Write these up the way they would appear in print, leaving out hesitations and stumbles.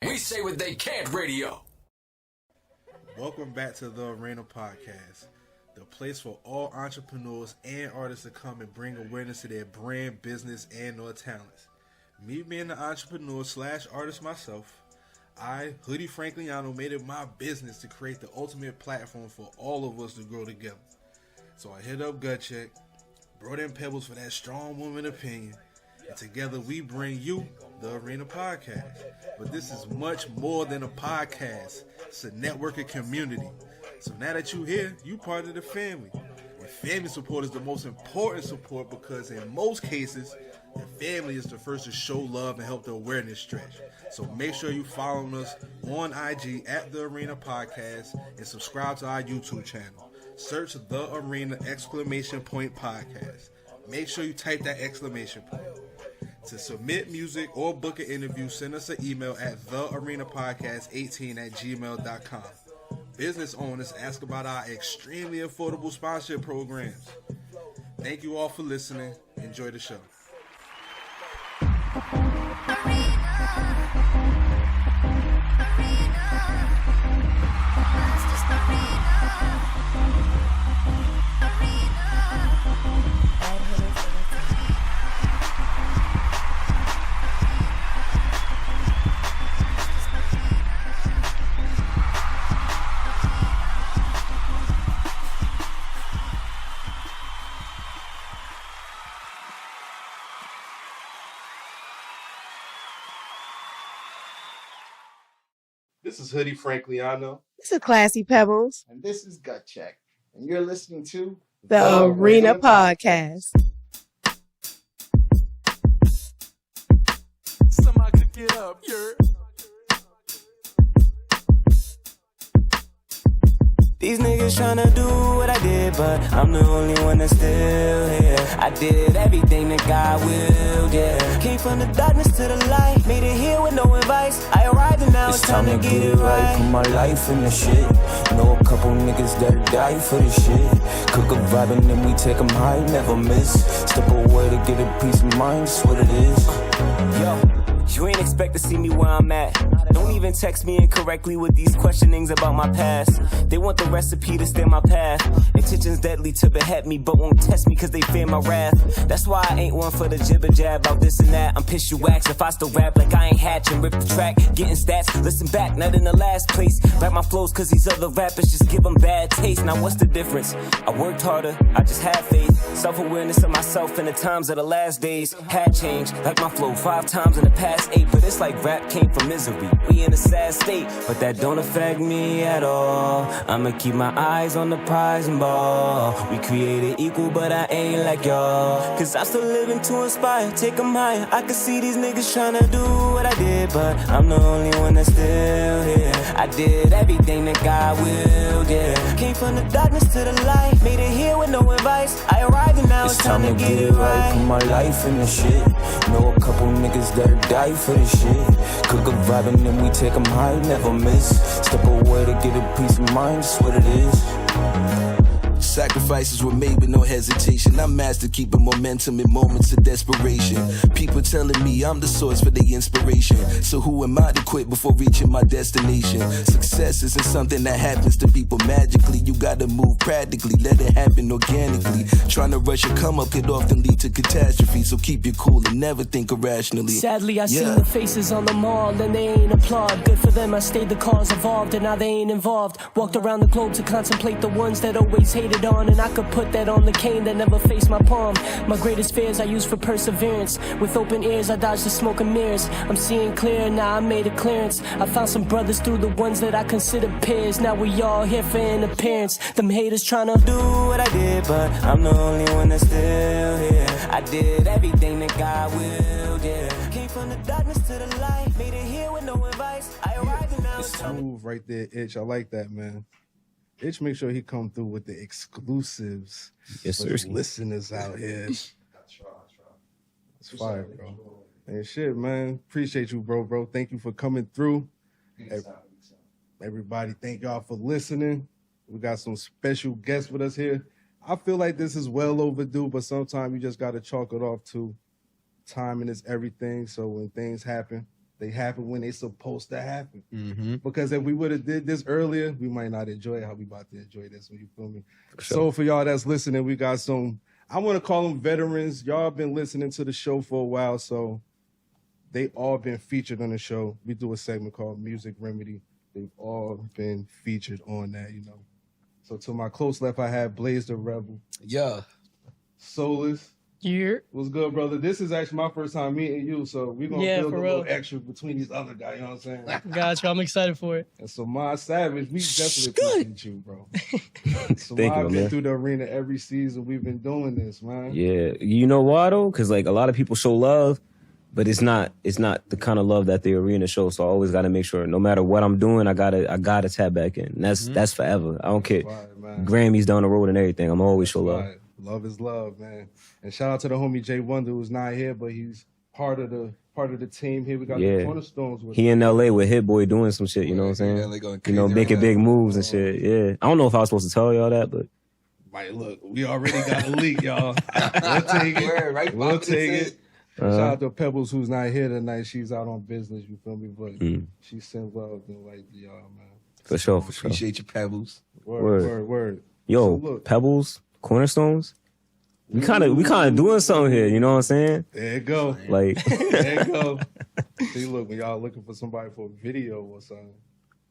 We say what they can't radio. Welcome back to the Arena Podcast, the place for all entrepreneurs and artists to come and bring awareness to their brand, business, and or talents. Me being an entrepreneur / artist myself, I, Hoodie Frankliano, made it my business to create the ultimate platform for all of us to grow together. So I hit up Gut Check, brought in Pebbles for that strong woman opinion, and together we bring you the Arena Podcast. But this is much more than a podcast. It's a networking community. So now that you're here, you part of the family. And family support is the most important support because in most cases, the family is the first to show love and help the awareness stretch. So make sure you follow us on IG at The Arena Podcast and subscribe to our YouTube channel. Search The Arena ! Podcast. Make sure you type that exclamation point. To submit music or book an interview, send us an email at thearenapodcast18@gmail.com. Business owners, ask about our extremely affordable sponsorship programs. Thank you all for listening. Enjoy the show. This is Hoodie Frankliano. This is Classy Pebbles. And this is Gut Check. And you're listening to The Arena Podcast. Somebody could get up, These niggas tryna do what I did, but I'm the only one that's still here. I did everything that God willed, yeah. Came from the darkness to the light, made it here with no advice. I arrived and now it's time to get it right. Put my life in the shit. Know a couple niggas that die for this shit. Cook a vibe and then we take them high, never miss. Step away to get a peace of mind, that's what it is. Yo. You ain't expect to see me where I'm at. Don't even text me incorrectly with these questionings about my past. They want the recipe to stay my path. Intentions deadly to behead me, but won't test me cause they fear my wrath. That's why I ain't one for the jibber jab about this and that. I'm pissed you wax if I still rap like I ain't hatching. Rip the track, getting stats, listen back, not in the last place. Write my flows cause these other rappers just give them bad taste. Now what's the difference? I worked harder, I just had faith. Self-awareness of myself in the times of the last days. Had changed, like my flow 5 times in the past 8. But it's like rap came from misery. We in a sad state, but that don't affect me at all. I'ma keep my eyes on the prize and ball. We created equal, but I ain't like y'all. Cause I'm still living to inspire, take them higher. I can see these niggas tryna do what I did, but I'm the only one that's still here. I did everything that God willed, yeah. Came from the darkness to the light, made it here with no advice. I arrived and now it's time to get it right. Put my life in the shit. Know a couple niggas that'll die for this shit. Cook a vibe and then we take them high, never miss. Step away to get a peace of mind, that's what it is. Sacrifices were made with no hesitation. I'm mastered keeping momentum in moments of desperation. People telling me I'm the source for their inspiration. So who am I to quit before reaching my destination? Success isn't something that happens to people magically. You gotta move practically, let it happen organically. Trying to rush a come up could often lead to catastrophe. So keep your cool and never think irrationally. Sadly, I seen the faces on the mall and they ain't applaud. Good for them, I stayed the cause evolved and now they ain't involved. Walked around the globe to contemplate the ones that always hated on, and I could put that on the cane that never faced my palm. My greatest fears I use for perseverance. With open ears I dodge the smoke and mirrors. I'm seeing clear, now I made a clearance. I found some brothers through the ones that I consider peers. Now we all here for an appearance. Them haters tryna do what I did, but I'm the only one that's still here. I did everything that God willed, yeah. Came from the darkness to the light, made it here with no advice. I arrived and now it's smooth right there, Itch. I like that, man. Itch, make sure he come through with the exclusives. Yes, sir. Listeners out here. It's fire, bro. And shit, man. Appreciate you, bro. Thank you for coming through. Everybody, thank y'all for listening. We got some special guests with us here. I feel like this is well overdue, but sometimes you just got to chalk it off to timing is everything. So when things happen, they happen when they supposed to happen. Mm-hmm. Because if we would have did this earlier, we might not enjoy it how we about to enjoy this one. You feel me? Sure. So for y'all that's listening, we got some, I want to call them veterans. Y'all been listening to the show for a while, so they all been featured on the show. We do a segment called Music Remedy. They've all been featured on that, you know. So to my close left, I have Blaze the Rebel. Yeah. Solus. Yeah. What's good, brother? This is actually my first time meeting you, so we're going to build a little extra between these other guys, you know what I'm saying? Gotcha, I'm excited for it. And so my Savage, we definitely appreciate you, bro. So Thank you, I've been man. through the arena every season. We've been doing this, man. Yeah, you know why though? Because like a lot of people show love, but it's not the kind of love that the arena shows. So I always got to make sure, no matter what I'm doing, I gotta tap back in. And that's forever. I don't care. Right, Grammys down the road and everything. I'm always show love. Right. Love is love, man. And shout out to the homie Jay Wonder, who's not here, but he's part of the team here. We got the CornerStones with He in LA with Hit Boy doing some shit. You know what I'm saying? Yeah, they going you know, crazy making right big now. moves and shit. Yeah, I don't know if I was supposed to tell y'all that, but Right, look, we already got a leak, y'all. We'll take it. Word, right? We'll take it. Uh-huh. Shout out to Pebbles, who's not here tonight. She's out on business, you feel me? But she sends love and like to y'all, man. for sure, for sure. Appreciate your pebbles. Word. Yo, So look. Pebbles, Cornerstones. We kind of doing something here. You know what I'm saying? There you go. Like, There you go. See, look, when y'all looking for somebody for a video or something,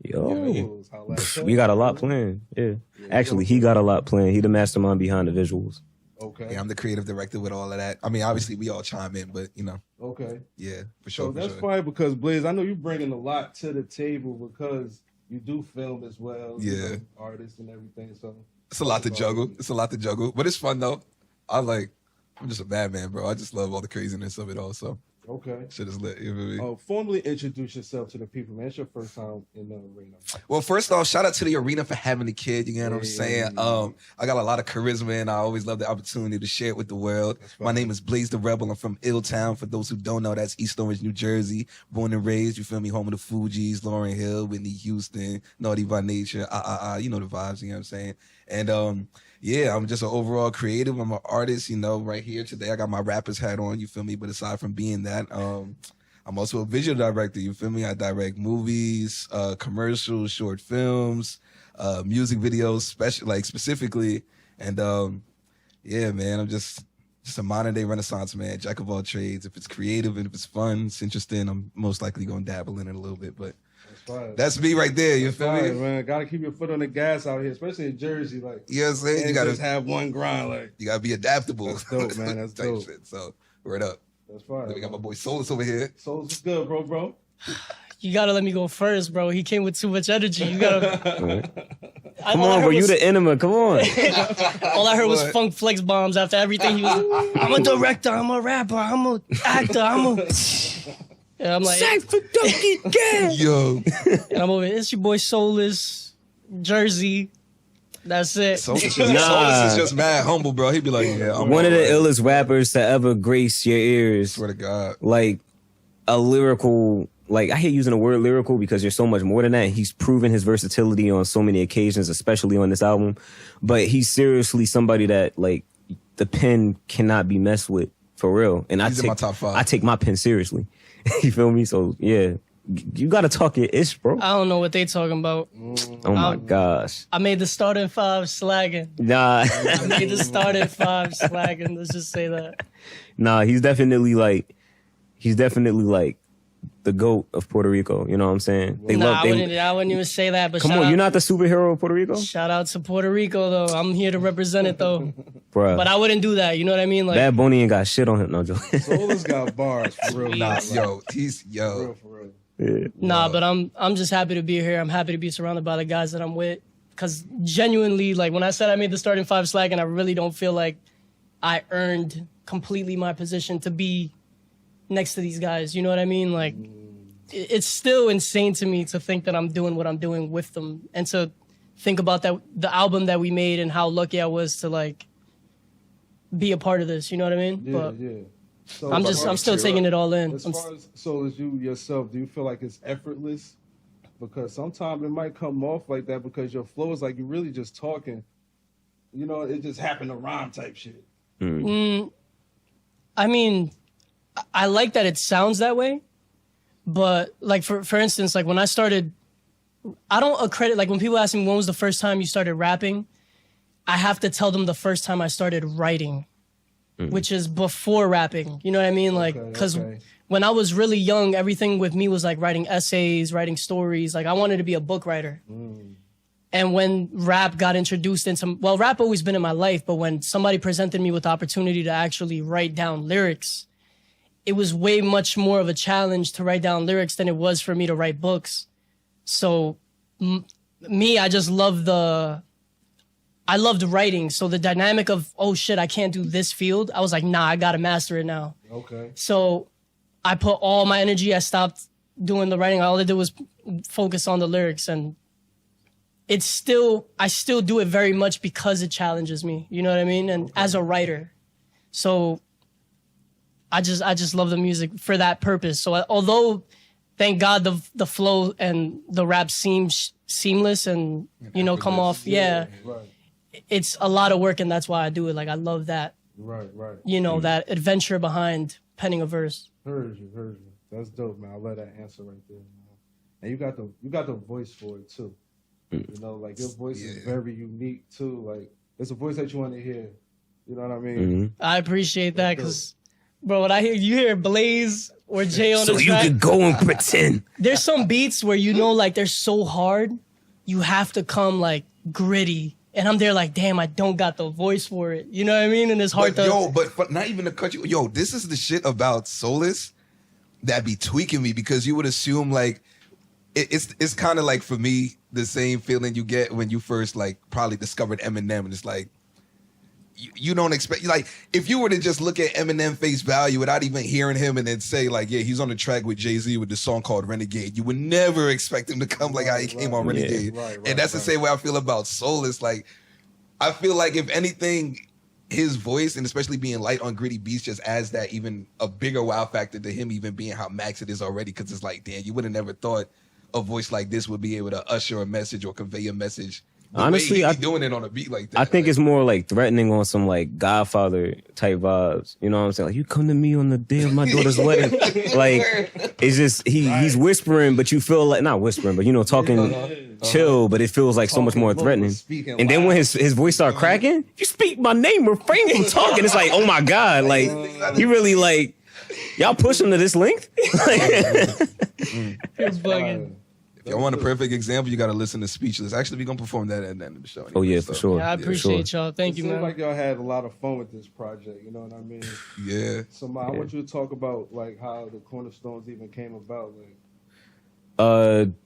yo, holla at we got a lot planned. Yeah, actually, he got a lot planned. He the mastermind behind the visuals. Okay. Yeah, I'm the creative director with all of that. I mean, obviously, we all chime in, but, you know, Okay. yeah, for So sure. that's fine because Blaze, I know you bringing a lot to the table because you do film as well. you Yeah. know, artists and everything. So It's a lot to juggle. It's a lot to juggle, but it's fun, though. I'm just a madman, bro. I just love all the craziness of it all, so okay. shit is lit. You feel me? Formally introduce yourself to the people, man. It's your first time in the arena. Well, first off, shout out to the arena for having the kid. You know what I'm saying? I got a lot of charisma, and I always love the opportunity to share it with the world. My name is Blaze the Rebel. I'm from Illtown. For those who don't know, that's East Orange, New Jersey. Born and raised, you feel me? Home of the Fugees, Lauryn Hill, Whitney Houston, Naughty by Nature. You know the vibes. You know what I'm saying? And yeah, I'm just an overall creative. I'm an artist. You know, right here today, I got my rapper's hat on. You feel me? But aside from being that, I'm also a visual director, you feel me? I direct movies, commercials, short films, music videos, specifically. And yeah, man, I'm just a modern day Renaissance man, jack of all trades. If it's creative and if it's fun, it's interesting, I'm most likely gonna dabble in it a little bit. But that's me right there, you feel me? Man, gotta keep your foot on the gas out here, especially in Jersey. Like, You know what I'm saying? You can't gotta just have one grind. Like, you gotta be adaptable. That's dope, man. That's Type dope. shit. So word up. that's fine. Then we got my boy Solus over here. So it's good, bro. You gotta let me go first, bro. He came with too much energy. You gotta. Come on, bro. You the enema. Come on. All I heard was What? funk flex bombs after everything he was. I'm a director. I'm a rapper. I'm a actor. And I'm like, Yo. and I'm over here. It's your boy Solus, Jersey. That's it. Solus is Nah. just mad humble, bro. He'd be like, yeah, I'm One of the alright. illest rappers to ever grace your ears. Swear to God. Like a lyrical, like I hate using the word lyrical because there's so much more than that. He's proven his versatility on so many occasions, especially on this album. But he's seriously somebody that like the pen cannot be messed with for real. And He's in my top 5. I take my pen seriously. You feel me? So yeah, you gotta talk your ish, bro. I don't know what they talking about. Oh my gosh. I made the starting 5 slagging. Nah. I made the starting 5 slagging. Let's just say that. Nah, he's definitely like the GOAT of Puerto Rico. You know what I'm saying? They I wouldn't even say that. But Come shout on, out, you're not the superhero of Puerto Rico? Shout out to Puerto Rico though. I'm here to represent it though. Bruh. But I wouldn't do that. You know what I mean? Like, Bad Bunny ain't got shit on him. No joke. Solus got bars for real. Nah, like, yo, for real. Yeah. nah, but I'm just happy to be here. I'm happy to be surrounded by the guys that I'm with. Cause genuinely, like when I said I made the starting 5 slagging, I really don't feel like I earned completely my position to be next to these guys. You know what I mean? Like, it's still insane to me to think that I'm doing what I'm doing with them, and to think about that the album that we made and how lucky I was to like be a part of this. You know what I mean? But Yeah. So I'm still taking it all in. As far as Solus, you yourself, do you feel like it's effortless? Because sometimes it might come off like that because your flow is like you're really just talking. You know, it just happened to rhyme type shit. I mean, I like that it sounds that way, But like for instance, like when I started, I don't accredit, like when people ask me when was the first time you started rapping, I have to tell them the first time I started writing, which is before rapping. You know what I mean? Like, because when I was really young, everything with me was like writing essays, writing stories. Like I wanted to be a book writer. And when rap got introduced into, well, rap always been in my life, but when somebody presented me with the opportunity to actually write down lyrics, it was way much more of a challenge to write down lyrics than it was for me to write books. So me, I just loved I loved writing. So the dynamic of, oh shit, I can't do this field. I was like, nah, I gotta master it now. Okay. So I put all my energy, I stopped doing the writing. All I did was focus on the lyrics, and I still do it very much because it challenges me. You know what I mean? And as a writer. So I just love the music for that purpose. So although, thank God, the flow and the rap seems seamless and, you know, come off, right. It's a lot of work, and that's why I do it. Like, I love that, right. you know, that adventure behind penning a verse. Heard you. That's dope, man. I love that answer right there, man. And you got the voice for it too. You know, like your voice is very unique too. Like it's a voice that you want to hear. You know what I mean? I appreciate that because, bro, when you hear Blaze or Jay on so the you track, could go and pretend. There's some beats where you know, like they're so hard, you have to come like gritty. And I'm there like, damn, I don't got the voice for it. You know what I mean? And it's hard but not even to cut you. Yo, this is the shit about Solus that be tweaking me, because you would assume like it's kind of like, for me, the same feeling you get when you first like probably discovered Eminem, and it's like you don't expect, like, if you were to just look at Eminem face value without even hearing him and then say like, yeah, he's on the track with Jay-Z with the song called Renegade, you would never expect him to come like how he came on Renegade. And that's the same way I feel about Solus. Like, I feel like if anything, his voice, and especially being light on gritty beats, just adds that even a bigger wow factor to him even being how max it is already, because it's like, damn, you would have never thought a voice like this would be able to usher a message or convey a message. Honestly, I'm doing it on a beat like that. I think it's more like threatening on some like Godfather type vibes. You know what I'm saying? Like, you come to me on the day of my daughter's wedding. Like, it's just he's whispering, but you feel like, not whispering, but you know, talking chill, but it feels like so much more threatening. And then when his voice start cracking, you speak my name, refrain from talking. It's like, oh my God, like he really like, y'all push him to this length. It's bugging. If y'all want a perfect example, you got to listen to Speechless. Actually, we're going to perform that at the end of the show. Anyway, oh, yeah, for sure. Yeah, I appreciate y'all. Thank you, man. It seems like y'all had a lot of fun with this project, you know what I mean? Yeah. So, I want you to talk about, like, how the CornerStones even came about.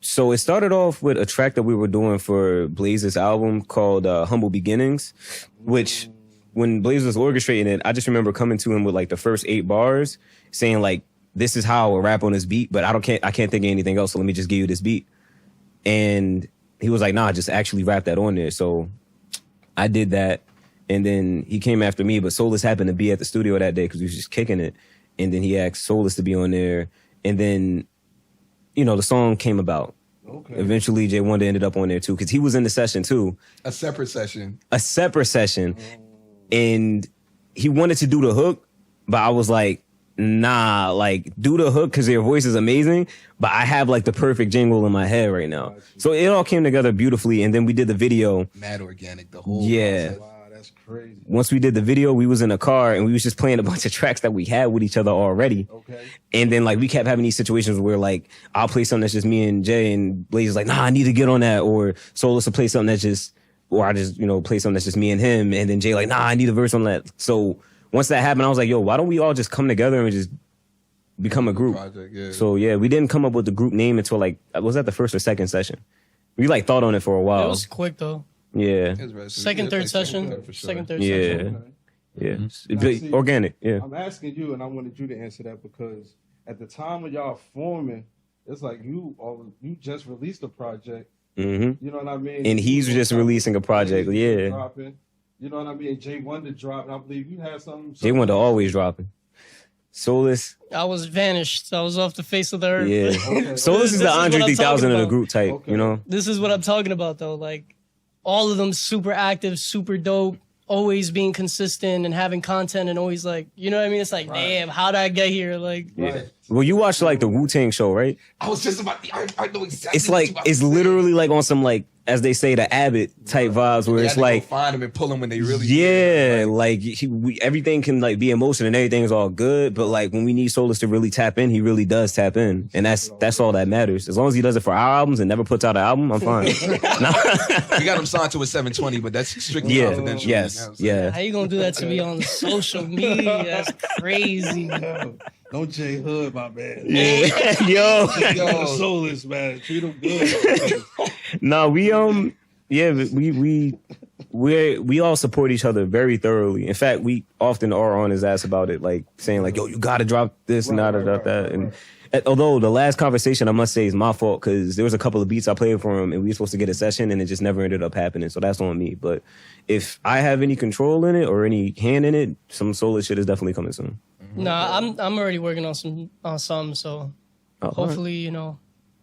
So it started off with a track that we were doing for Blaze's album called Humble Beginnings, which when Blaze was orchestrating it, I just remember coming to him with, like, the first 8 bars saying, like, this is how I would rap on this beat, but I can't think of anything else, so let me just give you this beat. And he was like, nah, just actually rap that on there. So I did that, and then he came after me, but Solus happened to be at the studio that day because he was just kicking it. And then he asked Solus to be on there, and then, you know, the song came about. Okay. Eventually, Jay Wonder ended up on there too, because he was in the session too. A separate session. And he wanted to do the hook, but I was like, nah, like, do the hook because your voice is amazing, but I have like the perfect jingle in my head right now. So it all came together beautifully, and then we did the video. Mad organic, the whole concept. Wow, that's crazy. Once we did the video, we was in a car and we was just playing a bunch of tracks that we had with each other already. Okay. And then like we kept having these situations where like I'll play something that's just me and Jay, and Blaze is like, nah, I need to get on that, or Solus will play something that's just, or I just, you know, play something that's just me and him, and then Jay like, nah, I need a verse on that. So once that happened, I was like, yo, why don't we all just come together and just become a group? Project, yeah. So yeah, we didn't come up with the group name until like, was that the first or second session? We like thought on it for a while. It was quick though. Yeah. Second, third session. Second, third yeah. session. Yeah. Now, see, organic. Yeah. I'm asking you, and I wanted you to answer that because at the time of y'all forming, it's like you just released a project. Mm-hmm. You know what I mean? And he's just releasing a project. Yeah. Dropping. You know what I mean? Jay Wonder dropped. I believe you had something. Jay Wonder always dropping. Solus. I was vanished. I was off the face of the earth. Yeah. Okay. Solus is the Andre 3000 of the group type. Okay. You know. This is what I'm talking about though. Like all of them super active, super dope, always being consistent and having content and always like, you know what I mean? It's like, damn, how did I get here? Like, Well, you watch like the Wu-Tang show, right? I was just about. I know exactly. It's like it's literally like on some like, as they say, the Abbott type vibes, where it's like find them and pull them when they really. Yeah, like everything can like be emotion and everything is all good, but like when we need Solus to really tap in, he really does tap in, and that's all that matters. As long as he does it for our albums and never puts out an album, I'm fine. We got him signed to a 720, but that's strictly confidential. Yes, yeah. How you gonna do that to me on social media? That's crazy. Don't J Hood, my man. Yeah, yo, Solus, man. Treat him good. No, we all support each other very thoroughly. In fact, we often are on his ass about it, like saying like, "Yo, you got to drop this and that." And although the last conversation, I must say, is my fault because there was a couple of beats I played for him, and we were supposed to get a session, and it just never ended up happening. So that's on me. But if I have any control in it or any hand in it, some solo shit is definitely coming soon. Nah, I'm already working on some, so hopefully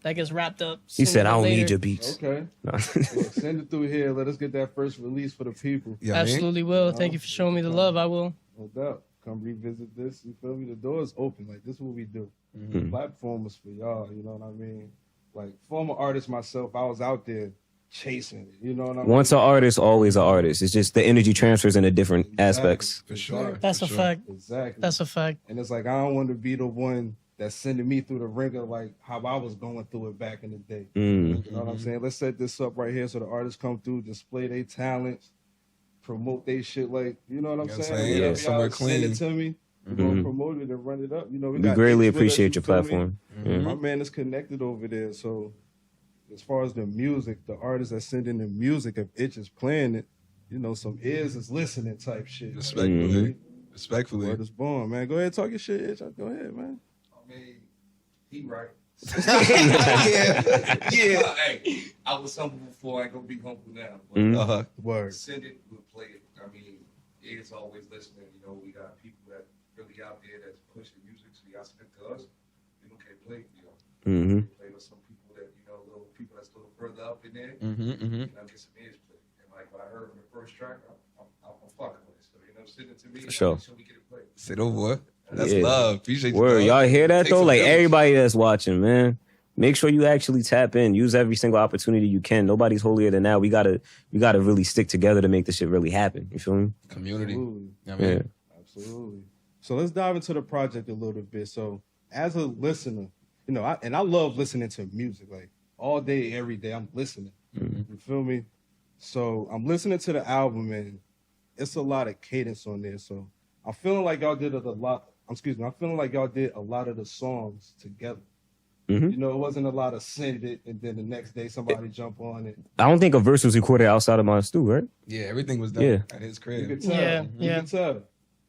that gets wrapped up. He said, "I don't later. need your beats." Okay. No. Send it through here. Let us get that first release for the people. Yeah, Absolutely will. Thank you for showing me the love. I will. No doubt. Come revisit this. You feel me? The door is open. Like, this is what we do. The platform is for y'all. You know what I mean? Like, former artist myself, I was out there chasing it. You know what I mean? Once an artist, always an artist. It's just the energy transfers into different aspects. For sure. That's a fact. Exactly. That's a fact. And it's like, I don't want to be the one that's sending me through the ringer like how I was going through it back in the day. You know what I'm saying? Let's set this up right here so the artists come through, display their talents, promote their shit like, you know what I'm saying? Yeah, Y'all somewhere clean. Send it to me. We're going to promote it and run it up. You know, We got greatly Itch with us, appreciate you your feel me? platform. My man is connected over there. So as far as the music, the artists that send in the music, if Itch is playing it, some ears is listening type shit. Respectfully. Word is born, man. Go ahead, talk your shit, Itch. Go ahead, man. I mean, he right. yeah. Hey, I was humble before. I ain't gonna be humble now. But Word. send it, we'll play it. I mean, it's always listening. We got people that really out there that's pushing music. So y'all send it to us. We don't care play. We play with some people that little people that's a little further up in there. Get some ears play. And like what I heard from the first track, I'm fucking with it. So send it to me. For sure. So we get it played. Sit over. That's Yeah. love. Appreciate you. Word, dog. y'all hear that Takes though? a Like village. everybody that's watching, man. Make sure you actually tap in. Use every single opportunity you can. Nobody's holier than thou. We gotta really stick together to make this shit really happen. You feel me? Community. Absolutely. I mean, Absolutely. So let's dive into the project a little bit. So as a listener, I love listening to music. Like all day, every day, I'm listening. You feel me? So I'm listening to the album and it's a lot of cadence on there. So I'm feeling like y'all did a lot. I'm feeling like y'all did a lot of the songs together. It wasn't a lot of send it and then the next day somebody jump on it. I don't think a verse was recorded outside of my stew, right? yeah, everything was done Yeah. at his You crib. could tell. You could tell.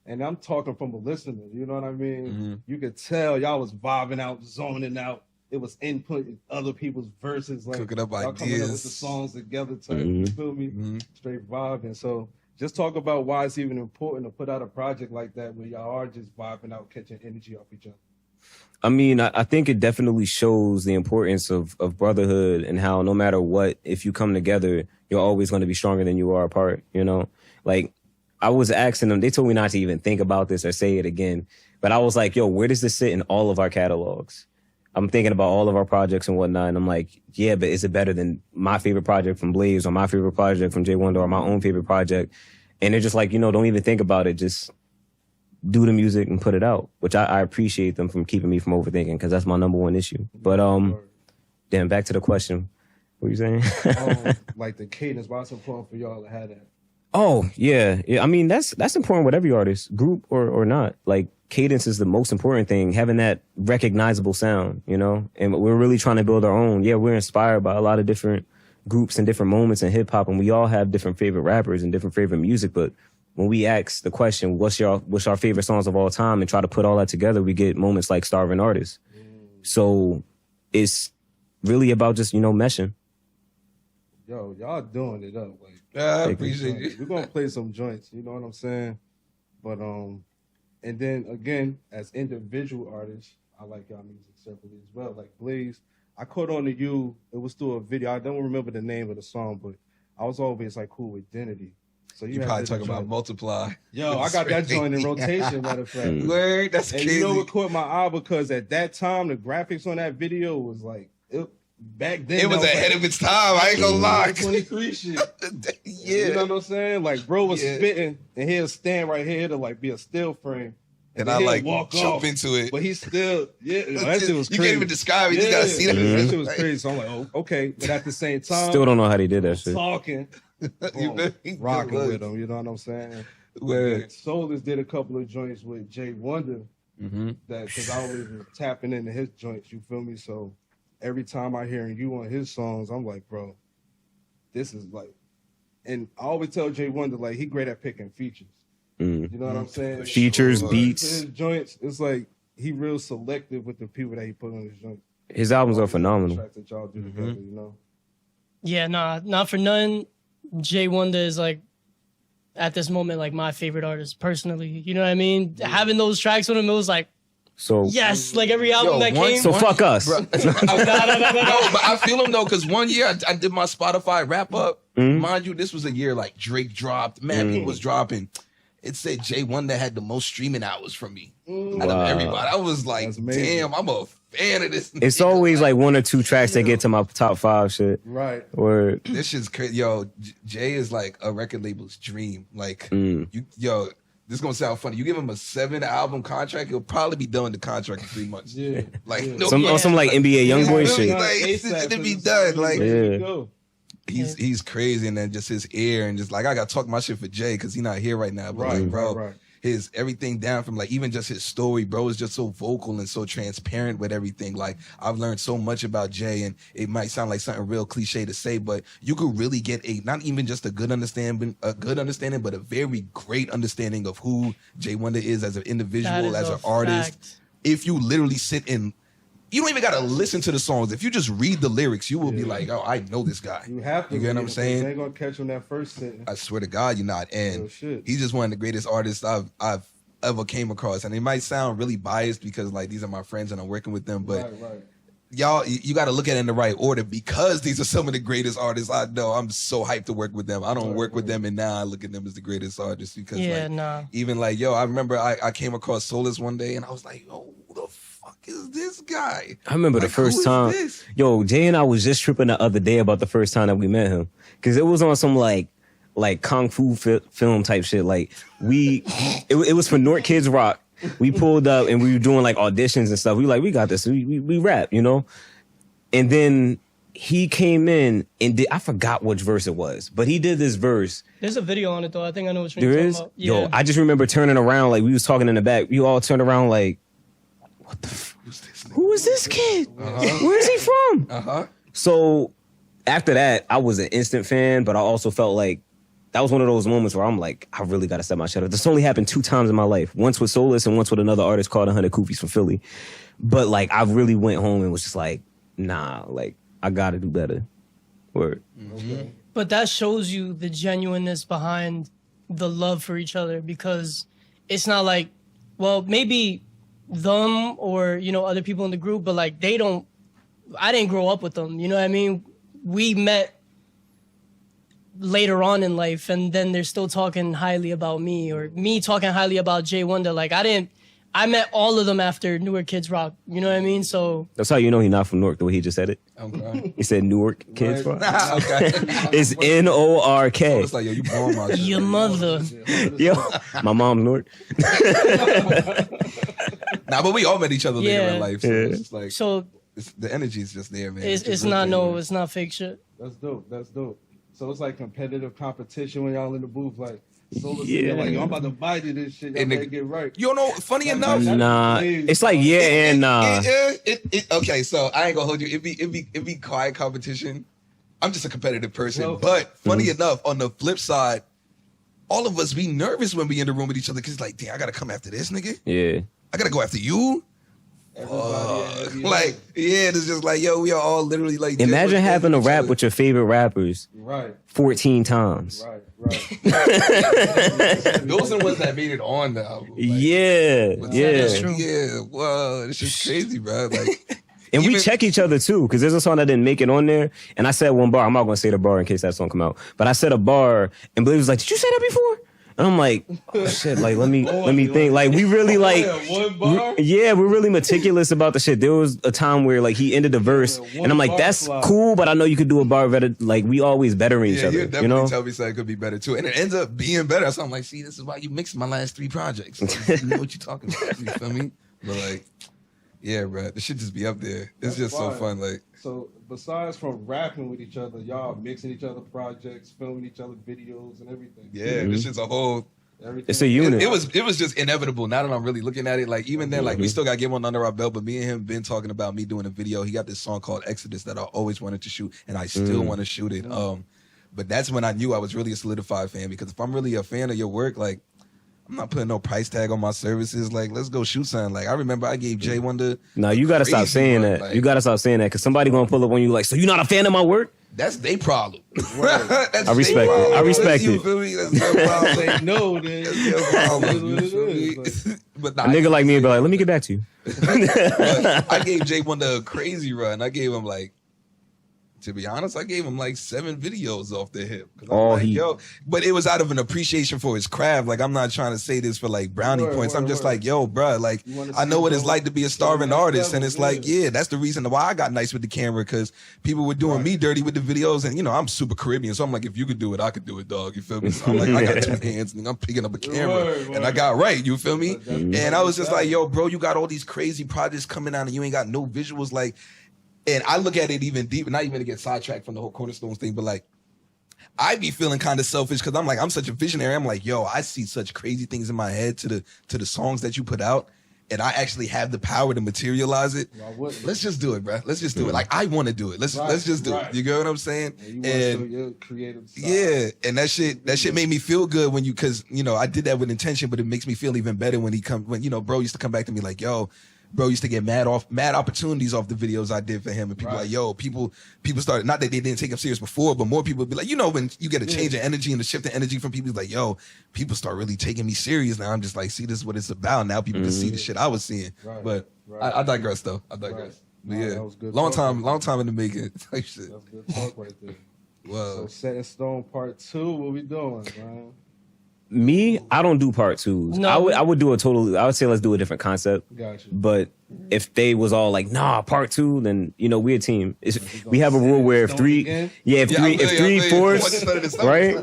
And I'm talking from a listener, you know what I mean? You could tell y'all was vibing out, zoning out. It was inputting other people's verses, like Cooking up y'all coming up ideas. with the songs together type. You feel me? Straight vibing. So just talk about why it's even important to put out a project like that where y'all are just vibing out, catching energy off each other. I mean, I think it definitely shows the importance of brotherhood and how no matter what, if you come together, you're always going to be stronger than you are apart, Like, I was asking them, they told me not to even think about this or say it again, but I was like, yo, where does this sit in all of our catalogs? I'm thinking about all of our projects and whatnot, and I'm like, yeah, but is it better than my favorite project from Blaze or my favorite project from J Wonder or my own favorite project? And they're just like, don't even think about it. Just do the music and put it out, which I appreciate them from keeping me from overthinking because that's my number one issue. But then back to the question. What are you saying? Like the cadence, why it's important for y'all to have that? Oh, yeah. I mean, that's important with every artist, group or not. Like, cadence is the most important thing, having that recognizable sound, And we're really trying to build our own. Yeah, we're inspired by a lot of different groups and different moments in hip hop, and we all have different favorite rappers and different favorite music. But when we ask the question, what's our favorite songs of all time, and try to put all that together, we get moments like Starving Artist. So it's really about just, meshing. Yo, y'all doing it up. Like, I appreciate you. We're gonna play some joints, you know what I'm saying? But and then again, as individual artists, I like y'all music separately as well. Like Blaze, I caught on to you. It was through a video. I don't remember the name of the song, but I was always like cool with Identity. So You have probably this talking about joint. Multiply. Yo, I got that joint in rotation, matter of fact. Word, that's And crazy. you know what caught my eye? Because at that time, the graphics on that video was like, back then. It was ahead of its time. I ain't gonna lie. 23 shit. Yeah. You know what I'm saying? Like, bro was spitting, and he'll stand right here to like be a still frame. And then I he'll like walk jump off. into it. But he still, that shit was crazy. You can't even describe it. You just gotta see that. That shit was crazy. So I'm like, oh, okay. But at the same time, Still don't know how they did that shit. talking, rocking with him. You know what I'm saying? Word. Soulless did a couple of joints with Jay Wonder. Mm-hmm. That because I always was tapping into his joints. You feel me? So every time I hear you on his songs, I'm like, bro, this is like. And I always tell Jay Wonder like he great at picking features. You know what I'm saying? Features, beats. His joints, it's like he real selective with the people that he put on his joints. His albums are phenomenal. Tracks that y'all do together, you know. Yeah, nah, not for none. Jay Wonder is like at this moment like my favorite artist personally. You know what I mean? Having those tracks with him, it was like So yes, like every album that came. So fuck us. No, but I feel him though, because one year I did my Spotify wrap up. Mind you, this was a year like Drake dropped, mad people was dropping. It said Jay Wonder had the most streaming hours from me out of everybody. I was like, damn, I'm a fan of this. It's always like one or two tracks that get to my top 5 shit. Right. Or This shit's crazy. Yo, Jay is like a record label's dream. Like, yo, this is gonna sound funny. You give him a 7-album contract, he'll probably be done with the contract in 3 months. Yeah. Like some like NBA Youngboy shit. Like, it'll be done. Like, Yeah. he's crazy, and then just his ear and just like I gotta talk my shit for Jay because he's not here right now. But like, bro, his everything down from like even just his story, bro, is just so vocal and so transparent with everything. Like I've learned so much about Jay, and it might sound like something real cliche to say, but you could really get a not even just a good understanding, but a very great understanding of who Jay Wonder is as an individual, as an artist. If you literally sit in. You don't even gotta listen to the songs. If you just read the lyrics, you will be like, "Oh, I know this guy." You have to. You get what I'm saying? They ain't gonna catch him that first sentence. I swear to God, you're not. And he's just one of the greatest artists I've ever came across. And it might sound really biased because like these are my friends and I'm working with them, but y'all, you got to look at it in the right order because these are some of the greatest artists I know. I'm so hyped to work with them. I don't work with them, and now I look at them as the greatest artists because even like I remember I came across Soulless one day and I was like, "Oh, who the fuck is this guy?" I remember the first time. Yo, Jay and I was just tripping the other day about the first time that we met him. Because it was on some like kung fu film type shit. Like it was for North Kids Rock. We pulled up and we were doing like auditions and stuff. We like, we got this. We rap, you know? And then he came in and I forgot which verse it was, but he did this verse. There's a video on it though. I think I know what you're There talking is? about. Yeah. Yo, I just remember turning around, like we was talking in the back. We all turned around like, what the who is this kid? Where is he from? So after that, I was an instant fan, but I also felt like that was one of those moments where I'm like, I really got to set my shit up. This only happened 2 times in my life. Once with Soulless and once with another artist called 100 Koofies from Philly. But like, I really went home and was just like, nah, like, I got to do better. Word. Okay. But that shows you the genuineness behind the love for each other, because it's not like, well, maybe them or, you know, other people in the group, but like I didn't grow up with them. You know what I mean? We met later on in life, and then they're still talking highly about me, or me talking highly about Jay Wonder. Like I met all of them after Newark Kids Rock. You know what I mean? So that's how you know he's not from Newark, the way he just said it. Okay. He said Newark Kids Rock. Okay. It's Nork. So it's like, yo, you born my your mother. Yo, my mom's Newark. Nah, but we all met each other later in life. So it's just like, so the energy is just there, man. It's not fake shit. That's dope. So it's like competitive competition when y'all in the booth, like, like, yo, I'm about to buy you this shit. Y'all better get right. You know, funny enough, nah, it's like and nah. Okay, so I ain't gonna hold you. It be quiet competition. I'm just a competitive person, but funny enough, on the flip side, all of us be nervous when we in the room with each other because it's like, damn, I gotta come after this nigga. Yeah, I gotta go after you. Like, yeah, it's just like, yo, we are all literally like. Imagine having a rap with your favorite rappers, 14 times. Right. Those are the ones that made it on the album. Like, Yeah. That's true. Yeah, whoa, this is crazy, bro. Like, And we even- check each other too, because there's a song that didn't make it on there, and I said one bar. I'm not gonna say the bar in case that song come out, but I said a bar, and Blaze was like, "Did you say that before?" And I'm like, "Oh shit!" Like, let me think. Like, we really like, we're really meticulous about the shit. There was a time where like he ended the verse, and I'm like, "That's cool," but I know you could do a bar better. Like, we always bettering each other. You definitely You know? tell me something could be better too, and it ends up being better. So I'm like, see, this is why you mixed my last 3 projects. You know what you're talking about. You feel me? But like, yeah, bro, the shit just be up there. It's just so fun. Like, so besides from rapping with each other, y'all mixing each other projects, filming each other videos, and everything. yeah, this shit's a whole. Everything. It's a unit. It was just inevitable. Now that I'm really looking at it, like even then, like we still got to get one under our belt. But me and him been talking about me doing a video. He got this song called Exodus that I always wanted to shoot, and I still want to shoot it. But that's when I knew I was really a solidified fan, because if I'm really a fan of your work, like I'm not putting no price tag on my services. Like, let's go shoot something. Like, I remember I gave Jay one to. No, you gotta stop saying that. Like, you gotta stop saying that, because somebody gonna pull up on you like, "So you not a fan of my work?" that's their problem. That's I respect their it. problem. I respect You it. feel me? That's their problem. Say no, then That's their problem. That's what it You is. feel me? But A nigga like me be like, "Let me get back to you." I gave Jay one the crazy run. I gave him like, to be honest, I gave him like 7 videos off the hip. But it was out of an appreciation for his craft. Like, I'm not trying to say this for like brownie points. I'm just like, yo, bro, like, I know what it's like to be a starving artist. And it's like, yeah, that's the reason why I got nice with the camera, because people were doing me dirty with the videos. And, you know, I'm super Caribbean. So I'm like, if you could do it, I could do it, dog. You feel me? So I'm like, I got 2 hands and I'm picking up a camera. And I got right. You feel me? And I was just like, yo, bro, you got all these crazy projects coming out and you ain't got no visuals. Like, and I look at it even deeper, not even to get sidetracked from the whole CornerStones thing, but like, I be feeling kind of selfish because I'm like, I'm such a visionary. I'm like, yo, I see such crazy things in my head to the songs that you put out, and I actually have the power to materialize it. Let's just do it, bro. Let's just do it. Like, I want to do it. Let's just do it. You get what I'm saying? And your creative side. Yeah, and that shit made me feel good when because you know I did that with intention, but it makes me feel even better when you know, bro used to come back to me like, yo. Bro used to get mad opportunities off the videos I did for him, and people like, yo, people started, not that they didn't take him serious before, but more people would be like, you know, when you get a change of energy and a shift of energy from people, like, yo, people start really taking me serious now. I'm just like, see, this is what it's about. Now people can see the shit I was seeing. But I digress though. I digress. But yeah, that was good long talk. time in the making. Type shit. That's good talk right there. Wow. So Set in Stone Part 2, what we doing, man? Me, I don't do part 2s. No. I would do I would say let's do a different concept. Gotcha. But if they was all like, nah, part 2, then you know, we're a team. We have a rule where if three fourths, right?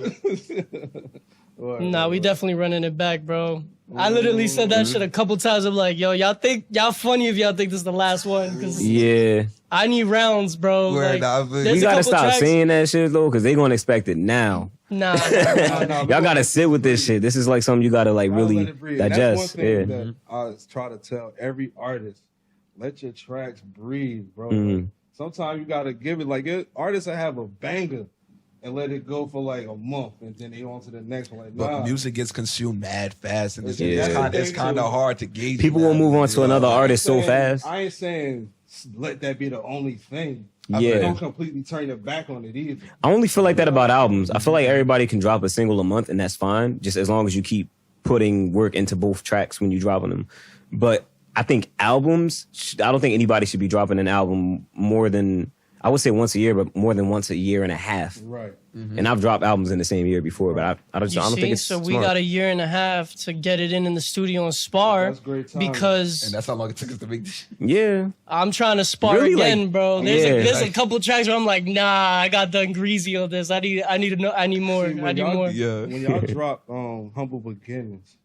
Nah, we definitely running it back, bro. I literally said that shit a couple times. I'm like, yo, y'all funny if y'all think this is the last one, because Yeah. I need rounds, bro. Like, We gotta stop saying that shit though, because they gonna expect it now. Nah. Y'all gotta sit with this shit. This is like something you gotta like really digest. That's one thing that I try to tell every artist: let your tracks breathe, bro. Like, sometimes you gotta give it. Like, artists that have a banger and let it go for like a month, and then they on to the next one. Like, But music gets consumed mad fast, and it's Yeah. kind of hard to gauge. People will move on to another artist so fast. I ain't saying let that be the only thing. Yeah. Don't completely turn your back on it either. I only feel like that about albums. I feel like everybody can drop a single a month, and that's fine, just as long as you keep putting work into both tracks when you're dropping them. But I think albums, I don't think anybody should be dropping an album more than, I would say once a year, but more than once a year and a half. Right. And I've dropped albums in the same year before, but I don't think it's so we smart. got a year and a half to get it in the studio and spar. That's great timing. Because and that's how long it took us to make this shit. Yeah. I'm trying to spar Really, again, like, bro. There's yeah. a couple tracks where I'm like, nah, I got done greasy on this. I need more. I need more. When y'all dropped Humble Beginnings,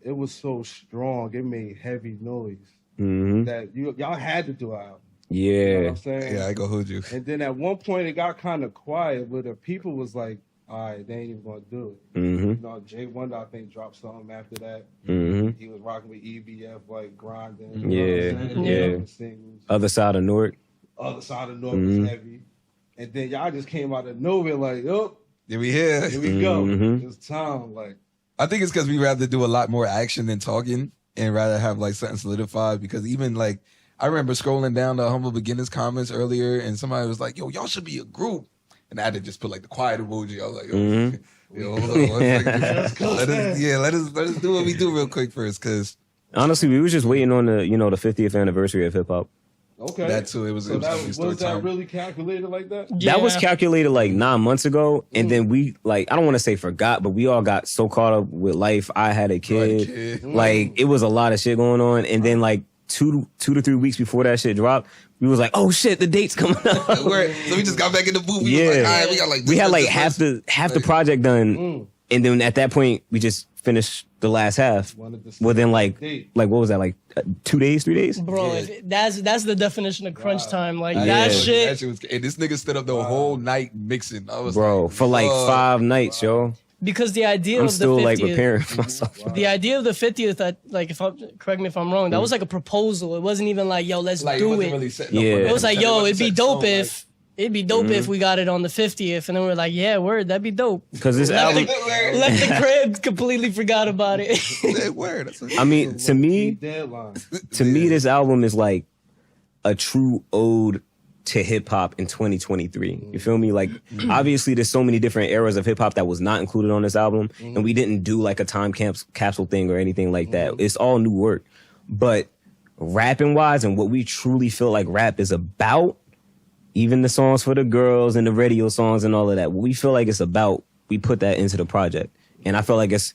it was so strong. It made heavy noise that y'all had to do an album. Yeah. You know what I'm saying? Yeah, I go hold you. And then at one point it got kind of quiet, but the people was like, all right, they ain't even gonna do it. You know, Jay Wonder, I think, dropped something after that. He was rocking with EBF, like grinding. You know what I'm saying? Singles. Other Side of North. Other Side of North was heavy. And then y'all just came out of nowhere like, oh, Here we here. here we go. It's time. Like, I think it's because we rather do a lot more action than talking, and rather have like something solidified. Because even like, I remember scrolling down the Humble Beginners comments earlier, and somebody was like, "Yo, y'all should be a group," and I had to just put like the quiet emoji. I was like, "Yo, hold on, let us do what we do real quick first." Because honestly, we was just waiting on the 50th anniversary of hip hop. Okay. That too. It was was story that time. really calculated like that? That was calculated like 9 months ago, and then we I don't want to say forgot, but we all got so caught up with life. I had a kid. Like it was a lot of shit going on, and then like two to 3 weeks before that shit dropped, we was like, oh shit, the date's coming up. So we just got back in the booth. We Yeah, was like, all right, we got like we had like this, half the project done, and then at that point we just finished the last half. Within like what was that, like 2 days, 3 days? Bro, that's the definition of crunch time. Like That that shit. shit was, and this nigga stood up the whole night mixing. I was Bro, for like 5 nights, yo. Because the idea I'm of the still 50th, like preparing for myself. the idea of the 50th, that like correct me if I'm wrong, that was like a proposal. It wasn't even like, yo, let's Like, it do wasn't it. really set- Yeah. It was like, yo, It it'd be wasn't dope set if we got it on the 50th, and then we're like, yeah, word, that'd be dope. Because this album, Left the crib, completely forgot about it. Word. I mean, to me, this album is like a true ode to hip hop in 2023. You feel me? Like, obviously, there's so many different eras of hip hop that was not included on this album, and we didn't do like a time capsule thing or anything like that. It's all new work. But rapping wise, and what we truly feel like rap is about, even the songs for the girls and the radio songs and all of that, what we feel like it's about, we put that into the project. And I feel like it's,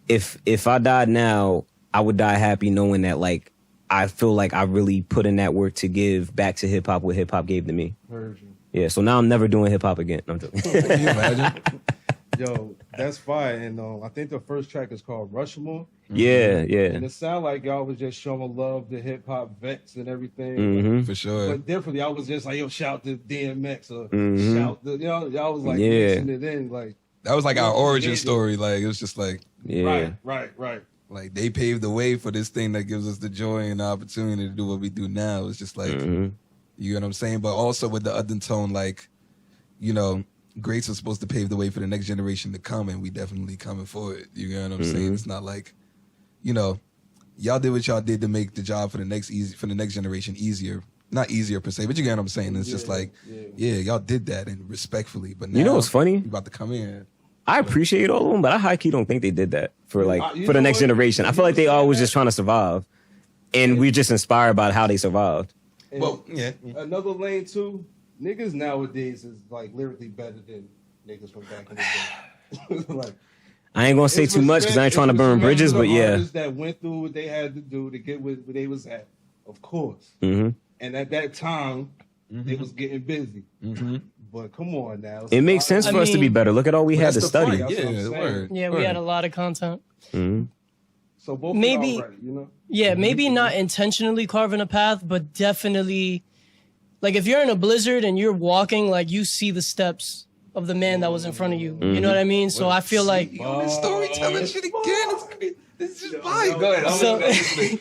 if I died now, I would die happy knowing that, like, I feel like I really put in that work to give back to hip hop what hip hop gave to me. Heard you. Yeah, so now I'm never doing hip hop again. I'm joking. Can you imagine? Yo, that's fire. And I think the first track is called Rushmore. Yeah. And it sounded like y'all was just showing love to hip hop vets and everything. For sure. But differently, I was just like, yo, shout to DMX or shout to, y'all was like Yeah. mixing it in. Like, That was like our origin story. Like, it was just like, Yeah. Right. like they paved the way for this thing that gives us the joy and the opportunity to do what we do now. It's just like, you know what I'm saying? But also with the undertone, like, you know, greats are supposed to pave the way for the next generation to come, and we definitely coming for it. You know what I'm saying? It's not like, you know, y'all did what y'all did to make the job for the next generation easier. Not easier per se, but you get what I'm saying. It's just like, yeah, y'all did that and respectfully. But now, You know what's funny? We about to come in. I appreciate all of them, but I high key don't think they did that for you for the know next what? generation. I feel like they always just trying to survive, and we're just inspired by how they survived. And Well, yeah. Another lane too. Niggas nowadays is like lyrically better than niggas from back in the day. Like, I ain't gonna say it's too much because I ain't trying to burn respect bridges, to but the yeah. artists that went through what they had to do to get where they was at, of course. And at that time, they was getting busy. But come on now. It makes sense for us to be better. Look at all we had to That's the study. point. That's what I'm Yeah, saying. word. Yeah, we had a lot of content. So both Maybe- of y'all right, you know? Yeah, maybe not intentionally carving a path, but definitely, like, if you're in a blizzard and you're walking, like, you see the steps of the man that was in front of you. You know what I mean? So I feel like, Yo, this storytelling shit again. It's just fine. Go ahead.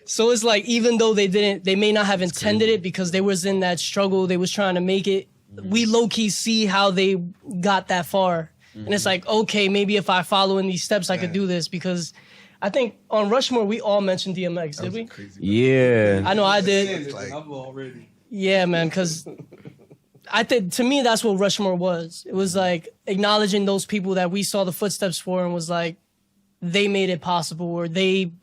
so it's like, even though they may not have intended it because they was in that struggle, they was trying to make it, we low-key see how they got that far. And it's like, okay, maybe if I follow in these steps, I could do this, because I think on Rushmore, we all mentioned DMX, did we? Yeah. I know I did. I'm already. Yeah, man, because I think, to me, that's what Rushmore was. It was like acknowledging those people that we saw the footsteps for and was like, they made it possible, or they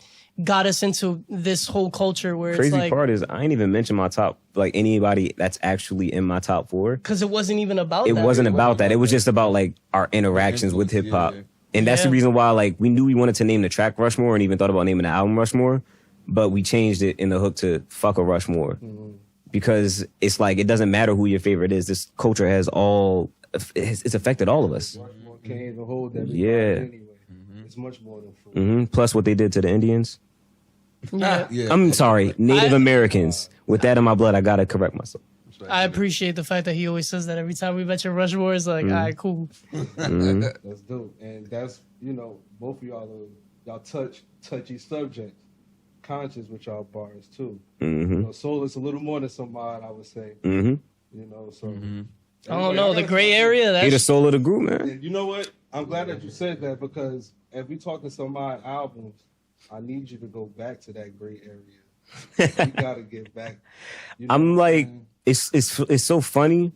got us into this whole culture where Crazy it's like, part is I ain't even mention my top, like anybody that's actually in my top 4. because it wasn't even about It that. wasn't about that. It was just about like our interactions with hip hop. And that's the Yeah. reason why, like, we knew we wanted to name the track Rushmore and even thought about naming the album Rushmore, but we changed it in the hook to fuck a Rushmore. Because it's like, it doesn't matter who your favorite is. This culture has it's affected all of us. Rushmore can't even hold that. Yeah. Anyway. It's much more than food. Plus what they did to the Indians. Yeah. Yeah. I'm sorry, Native Americans. With that in my blood, I gotta correct myself. I appreciate the fact that he always says that every time we mention Rushmore. It's like, all right, cool. That's dope. And that's, you know, both of y'all touch touchy subjects, conscious with y'all bars too. You know, soul is a little more than somebody, I would say. You know, so. I don't know, the gray area. He the That's soul of the group, man. And you know what? I'm glad that you said that, because if we talking some of my albums, I need you to go back to that gray area. You gotta get back. You know I'm what like, saying? it's so funny.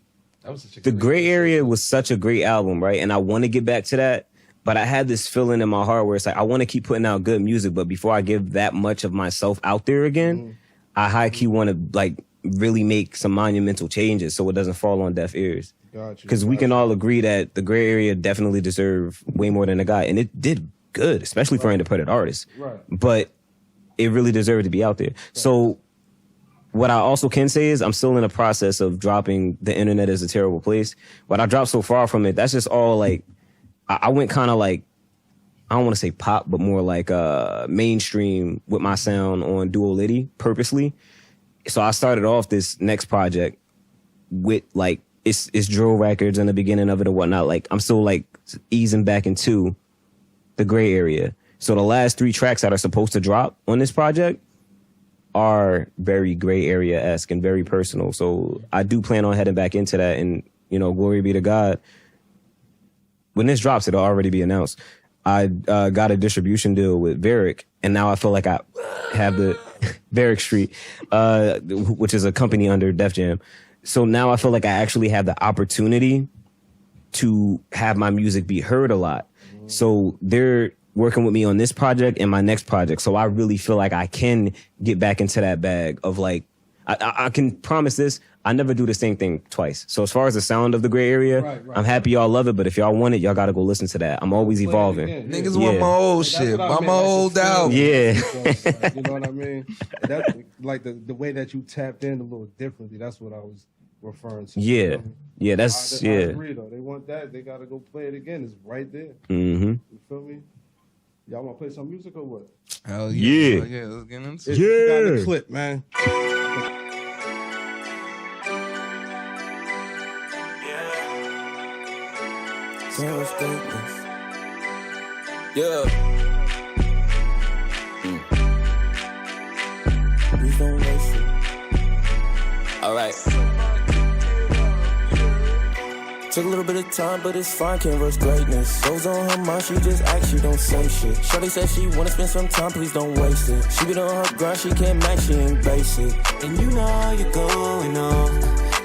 The Gray Area was such a great album, right? And I want to get back to that, but I had this feeling in my heart where it's like, I want to keep putting out good music, but before I give that much of myself out there again, I high key want to like really make some monumental changes so it doesn't fall on deaf ears. Gotcha. Because we can all agree that the gray area definitely deserved way more than it got, and it did good, especially for independent artists. Right. But it really deserved to be out there. Right. So what I also can say is I'm still in the process of dropping The Internet Is a Terrible Place. What I dropped so far from it, that's just all like, I went kind of like, I don't want to say pop, but more like mainstream with my sound on Duolity purposely. So I started off this next project with like, it's drill records in the beginning of it or whatnot. Like I'm still like easing back into the gray area. So the last 3 tracks that are supposed to drop on this project are very gray area-esque and very personal. So I do plan on heading back into that, and, you know, glory be to God. When this drops, it'll already be announced. I got a distribution deal with Varick, and now I feel like I have the Varick Street, which is a company under Def Jam. So now I feel like I actually have the opportunity to have my music be heard a lot. So they're working with me on this project and my next project. So I really feel like I can get back into that bag of like, I can promise this, I never do the same thing twice. So as far as the sound of the gray area, right. I'm happy y'all love it, but if y'all want it, y'all gotta go listen to that. I'm always evolving. Niggas want my old shit, my old album. Yeah. You know what I mean? That's like the way that you tapped in a little differently. That's what I was referring to. Yeah. You know? Yeah, that's, I yeah. agree, though. They want that. They gotta go play it again. It's right there. Mm-hmm. You feel me? Y'all want to play some music or what? Hell yeah. Hell yeah, let's get into it. Yeah. Got the clip, man. Yeah. We don't waste it. All right. Took a little bit of time, but it's fine, can't rush greatness. Goes on her mind, she just acts, she don't say shit. Shorty said she wanna spend some time, please don't waste it. She been on her grind, she can't match, she ain't basic. And you know you're going off.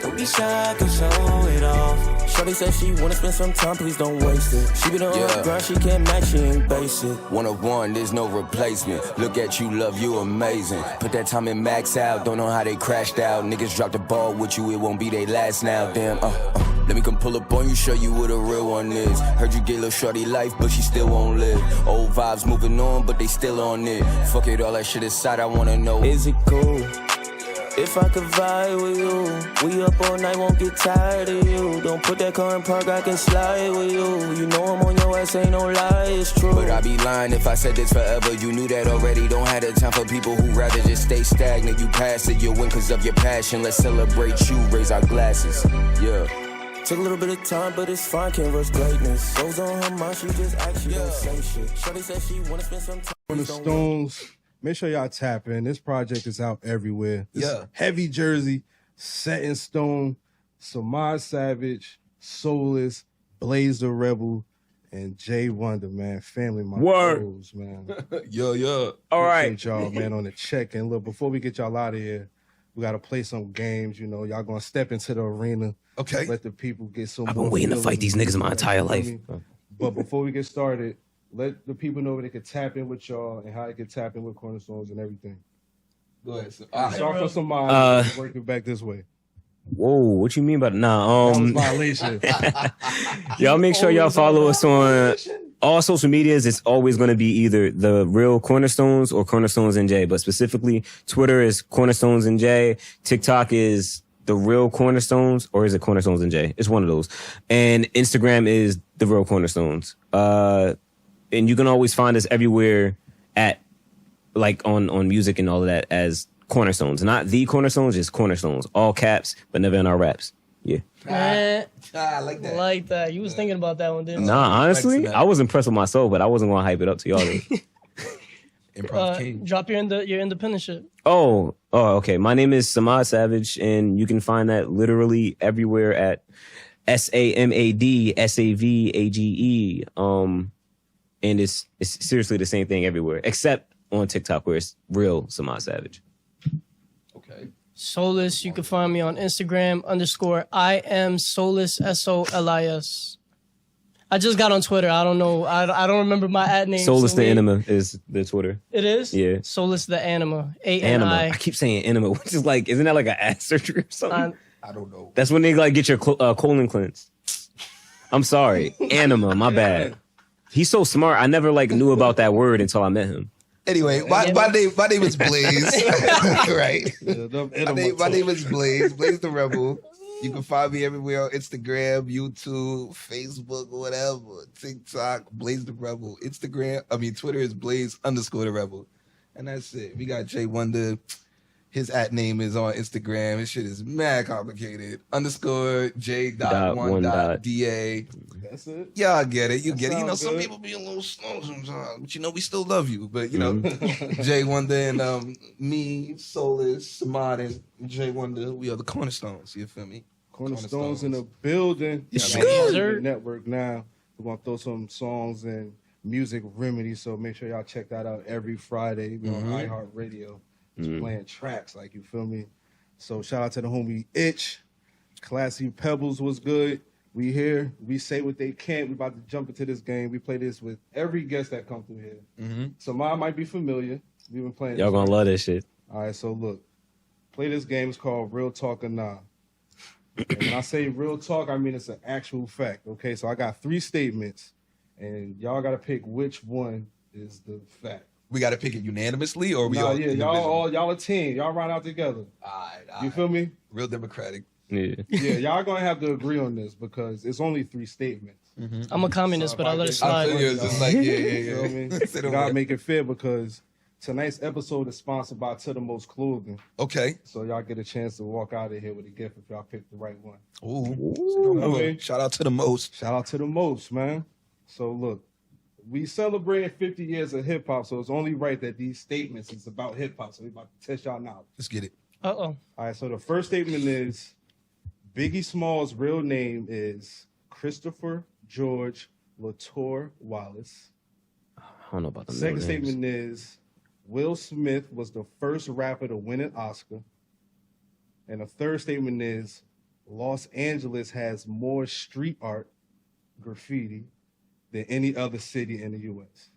Don't be shy, go show it off. Shorty said she wanna spend some time, please don't waste it. She been on her grind, she can't match, she ain't basic. One of one, there's no replacement. Look at you, love you, amazing. Put that time in max out, don't know how they crashed out. Niggas dropped the ball with you, it won't be they last now, damn. Let me come pull up on you, show you what a real one is. Heard you get little shorty life, but she still won't live. Old vibes moving on, but they still on it. Fuck it, all that shit aside, I wanna know, is it cool if I could vibe with you? We up all night, won't get tired of you. Don't put that car in park, I can slide with you. You know I'm on your ass, ain't no lie, it's true. But I'd be lying if I said this forever. You knew that already, don't have the time for people who rather just stay stagnant. You pass it, you'll win cause of your passion. Let's celebrate you, raise our glasses, yeah. Took a little bit of time, but it's fine, can't rush greatness. Goes on her mind, she just acts, she don't say shit. Shorty said she wanna spend some time. CornerStones, make sure y'all tap in. This project is out everywhere. This is Heavy Jersey, Set in Stone, Samad Savage, Soulless, Blaze the Rebel, and Jay Wonder, man. Family, my bros, man. Yo. All right. Appreciate y'all, man, on the check-in. Look, before we get y'all out of here, we got to play some games. You know, y'all going to step into the arena. Okay. Let the people get some I've been waiting to fight these niggas my entire life. But before we get started, let the people know where they can tap in with y'all and how they can tap in with CornerStones and everything. Go ahead. Start from some mind, work it back this way. Whoa, what you mean by nah? That was violation. Y'all make sure y'all follow us on all social medias. It's always going to be either the real CornerStones or CornerStones NJ, but specifically Twitter is CornerStones NJ. TikTok is the real CornerStones, or is it CornerStones NJ? It's one of those. And Instagram is the real CornerStones. And you can always find us everywhere at like on music and all of that as CornerStones. Not the CornerStones, just CornerStones. All caps, but never in our raps. Yeah. I like that. Like that. You was thinking about that one, didn't you? Nah, honestly, I was impressed with myself, but I wasn't going to hype it up to y'all. Improv king. Drop your independent shit. Oh, okay. My name is Samad Savage, and you can find that literally everywhere at SAMAD SAVAGE. And it's seriously the same thing everywhere, except on TikTok where it's real Samad Savage. Okay. Soulless, you can find me on Instagram _ I am Soulless, SOLIS. I just got on Twitter. I don't know. I don't remember my ad name. Soulless so the we- Anima is the Twitter. It is? Yeah. Soulless the Anima. Anima. A-N-I. I keep saying Anima, which is like, isn't that like an ass surgery or something? I don't know. That's when they like get your colon cleansed. I'm sorry. Anima, my bad. He's so smart. I never like knew about that word until I met him. Anyway, my name is Blaze. Right. My name is Blaze. Blaze the Rebel. You can find me everywhere on Instagram, YouTube, Facebook, whatever. TikTok, Blaze the Rebel. Twitter is Blaze_the Rebel. And that's it. We got Jay Wonder. His at name is on Instagram. His shit is mad complicated. _J.1.DA. That's it. Y'all get it. You get it. You know, sounds some good. people be a little slow sometimes, but you know, we still love you. But you know, Jay Wonder and me, Soulless, Samad, and Jay Wonder, we are the Cornerstones. You feel me? CornerStones in the building. Yes, sir. Network now. We're gonna throw some songs and music remedies, so make sure y'all check that out every Friday. We're on iHeartRadio. Just playing tracks, like, you feel me? So shout out to the homie Itch. Classy Pebbles was good. We here. We say what they can't. We about to jump into this game. We play this with every guest that come through here. So mine might be familiar. We've been playing. Y'all gonna love this shit. All right, so look. Play this game. It's called Real Talk or Nah. And when I say real talk, I mean it's an actual fact. Okay, so I got 3 statements, and y'all got to pick which one is the fact. We got to pick it unanimously, or we all? Yeah, y'all a team. Y'all ride out together. All right. You feel me? Real democratic. Yeah. Yeah, y'all gonna have to agree on this because it's only 3 statements. I'm a communist, but I'll let it I slide. feel you. It's just like, yeah. You know what I mean? Say You the gotta word. make it fair because tonight's episode is sponsored by To The Most Clothing. Okay. So y'all get a chance to walk out of here with a gift if y'all pick the right one. Ooh. Okay. Shout out to the most. Shout out to the most, man. So look, we celebrating 50 years of hip hop, so it's only right that these statements is about hip hop. So we about to test y'all knowledge. Let's get it. Uh-oh. All right, so the first statement is Biggie Small's real name is Christopher George Latour Wallace. I don't know about the Second middle names. statement is Will Smith was the first rapper to win an Oscar. And the third statement is Los Angeles has more street art, graffiti, than any other city in the U.S.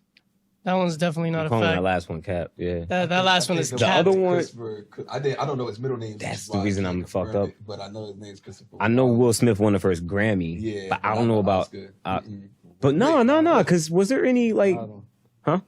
That one's definitely not I'm a calling that fact. last one cap. Yeah. That last one is The cap. other one- I don't know his middle name. That's the reason I'm fucked up. But I know his name's Christopher. I know Will Smith won the first Grammy. Yeah, but I don't know about. Oscar. But no. Because was there any like? I don't- Huh?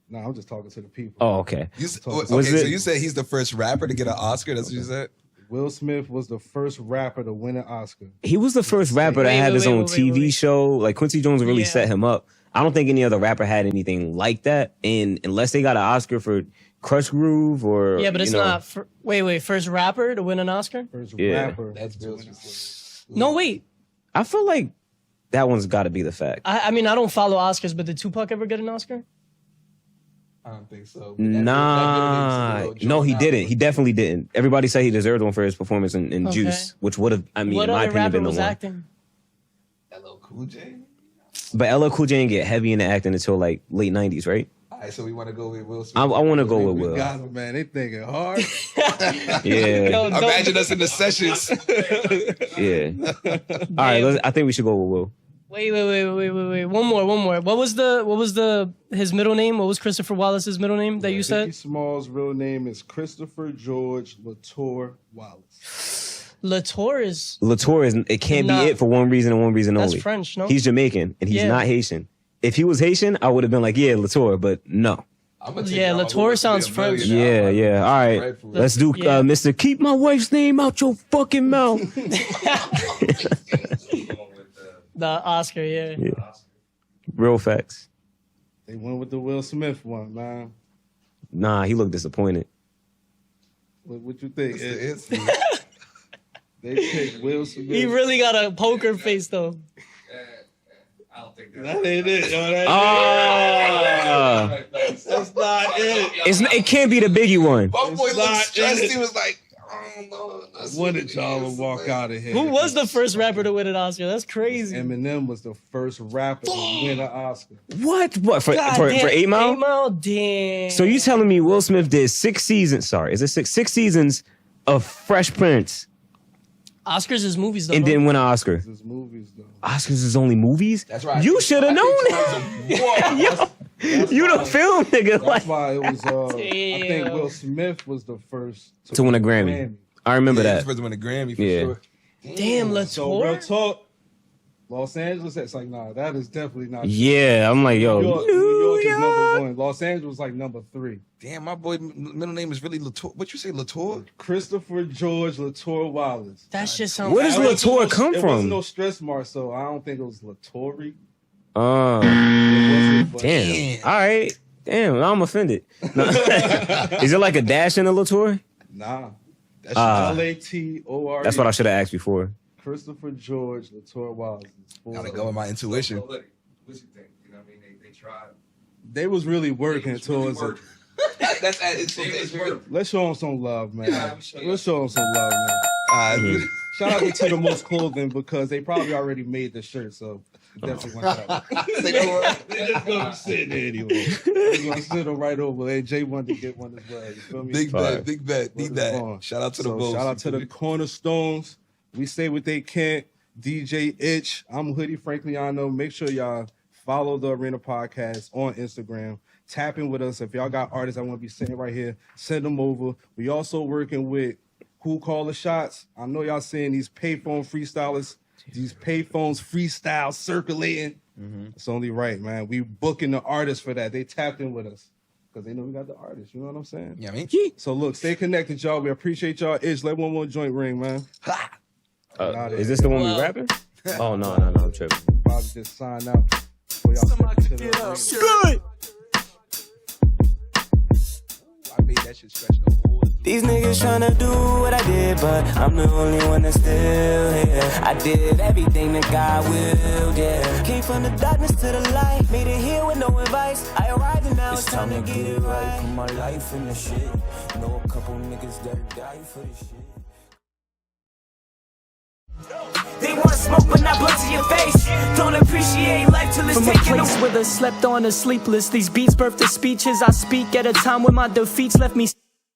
No, I'm just talking to the people. Oh, okay. Okay, Was so it- you said he's the first rapper to get an Oscar? That's what you said? Will Smith was the first rapper to win an Oscar. He was the first rapper to have his own TV show. Like Quincy Jones really set him up. I don't think any other rapper had anything like that. And unless they got an Oscar for Crush Groove or Yeah, but it's not. Wait, first rapper to win an Oscar? First Yeah. rapper. That's to real win an specific. No, wait. I feel like that one's got to be the fact. I mean, I don't follow Oscars, but did Tupac ever get an Oscar? I don't think so. Nah, no, he didn't. He definitely didn't. Everybody said he deserved one for his performance in Okay. Juice, which would have, I mean, What in my other opinion, rapper been the was one. acting? LL Cool J? But LL Cool J didn't get heavy into acting until like late 90s, right? All right, so we want to go with Will Smith. I want to go with We Will. got him, man. They thinking hard. Yeah, Yo, don't- Imagine us in the sessions. yeah. All right, I think we should go with Will. Wait. One more. What was his middle name? What was Christopher Wallace's middle name that you said? Biggie Small's real name is Christopher George Latour Wallace. Latour is Latour is, it can't Nah. be it for one reason and one reason That's only. French, no? He's Jamaican and he's Yeah. not Haitian. If he was Haitian, I would have been like, yeah, Latour, but no. Yeah, Latour sounds French. Yeah. All right. Let's do Yeah. Mr. Keep my wife's name out your fucking mouth. The Oscar, yeah. Real facts. They went with the Will Smith one, man. Nah, he looked disappointed. What you think? It's They picked Will Smith. He really got a poker face though. I don't think That ain't it, yo. That's not it. It can't be the Biggie one. My boy It's looked not stressed. it. He was like, I don't know. When did y'all walk out of here? Who was the first rapper to win an Oscar? That's crazy. Eminem was the first rapper to win an Oscar. What? For God for damn, 8 Mile? 8 Mile, damn. So you telling me Will Smith did 6 seasons? Sorry, is it six seasons of Fresh Prince? Oscars is movies though. And didn't win an Oscar. It's movies though. Oscars is only movies? That's right. You should have known it. You the film nigga. That's why it was. I think Damn. Will Smith was the first To win a Grammy. I remember Yeah, that. he's supposed to win a Grammy for Yeah. sure. Damn, Latour. So real talk, Los Angeles. It's like nah, that is definitely not. Yeah, I'm like, yo, New York is number 1. Los Angeles like number 3. Damn, my boy middle name is really Latour. What you say, Latour? Christopher George Latour Wallace. That shit sounds. Where does Latour come It from? wasn't no stress mark, so I don't think it was Latour. Oh, It wasn't, but damn. All right. Damn, now I'm offended. No. Is it like a dash in the Latour? Nah. That's Ah. Lator. That's what I should have asked before. Christopher George Latour Wallace. Gotta go with my intuition. What you think? You know what I mean? They tried. They was really working towards it. Let's show them some love, man. Let's show them some love, man. Shout out to the Most Clothing because they probably already made the shirt, so definitely want that. They're just gonna be sitting there anyway. They're gonna sit them right over. Hey, Jay wanted to get one as well. You feel me? Big bet. Need that. Shout out to the Bulls. Shout out to the CornerStones. We say what they can't. DJ Itch. I'm Hoodie Frankliano. Make sure y'all follow the Arena Podcast on Instagram. Tap in with us. If y'all got artists I want to be sitting right here, send them over. We also working with Who Call the Shots. I know y'all seeing these payphone freestylers, these payphones freestyle circulating. It's only right, man. We booking the artists for that. They tapped in with us because they know we got the artists. You know what I'm saying? Yeah, I mean. So look, stay connected, y'all. We appreciate y'all. Itch, let one more joint ring, man. Is this the one we rapping? Oh, no, I'm tripping. About to just sign out for y'all. Good. I made that shit stretch the whole. These niggas tryna do what I did, but I'm the only one that's still here. I did everything that God willed, yeah. Came from the darkness to the light, made it here with no advice. I arrived and now it's time to get it right. Put my life in the shit. Know a couple niggas that died for this shit. They want smoke but not blood to your face. Don't appreciate life till it's From a taken place away. where the slept on is sleepless. These beats birth the speeches I speak at a time when my defeats left me.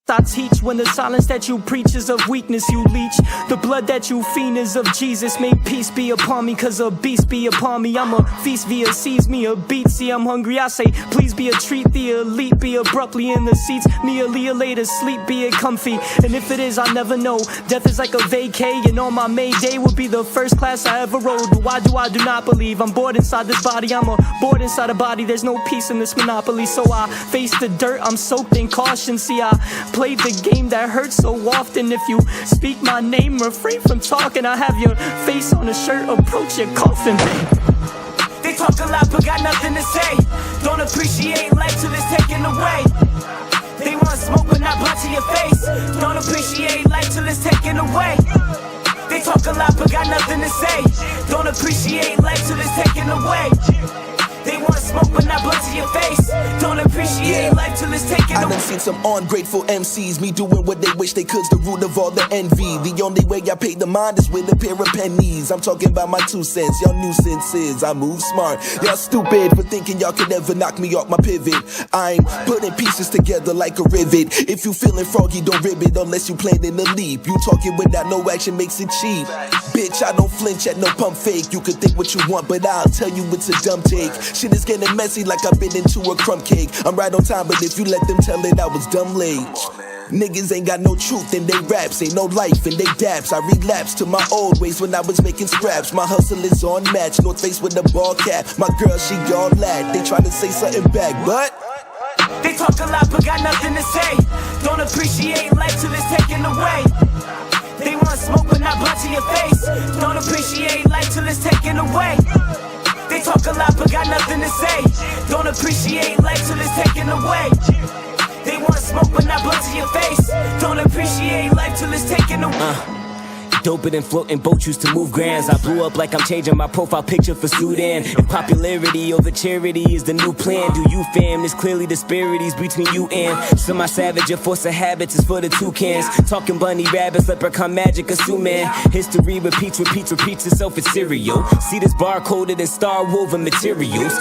I teach when the silence that you preach is of weakness you leech. The blood that you fiend is of Jesus. May peace be upon me, cause a beast be upon me. I'm a feast via seize me a beat. See, I'm hungry, I say, please be a treat. The elite be abruptly in the seats. Me a later sleep, be it comfy. And if it is, I never know. Death is like a vacay, and on my May Day would be the first class I ever rode. But why do I do not believe? I'm bored inside this body. I'm a bored inside a body. There's no peace in this monopoly. So I face the dirt, I'm soaked in caution. See, I played the game that hurts so often. If you speak my name, refrain from talking. I have your face on a shirt, approach your coffin. They talk a lot but got nothing to say. Don't appreciate life till it's taken away. They want smoke but not blood to your face. Don't appreciate life till it's taken away. They talk a lot but got nothing to say. Don't appreciate life till it's taken away. They want smoke but not blood to your face. Don't appreciate life till it's taken I away. done seen some ungrateful MCs, me doing what they wish they could's the root of all the envy. The only way I pay the mind is with a pair of pennies. I'm talking about my 2 cents, y'all nuisances. I move smart, y'all stupid for thinking y'all could ever knock me off my pivot. I'm putting pieces together like a rivet. If you feeling froggy, don't rib it unless you planning to leap. You talking without no action makes it cheap. Bitch, I don't flinch at no pump fake. You can think what you want, but I'll tell you it's a dumb take. Shit is getting messy like I've been into a crumb cake. I'm right on time, but if you let them tell it, I was dumb late. Niggas ain't got no truth in they raps, ain't no life in they daps. I relapsed to my old ways when I was making scraps. My hustle is on match, North Face with a ball cap. My girl, she all lad, they try to say something back, but They talk a lot but got nothing to say. Don't appreciate life till it's taken away. They want smoke but not blood to your face. Don't appreciate life till it's taken away. They talk a lot but got nothing to say. Don't appreciate life till it's taken away. They want smoke but not blood to your face. Don't appreciate life till it's taken away. Doper than floating boats used to move grands. I blew up like I'm changing my profile picture for Sudan. And popularity over charity is the new plan. Do you fam? There's clearly disparities between you and some my savage. Your force of habits is for the toucans. Talking bunny rabbits, leprechaun magic, assume man. History repeats itself, it's serial. See this bar coded in star woven materials.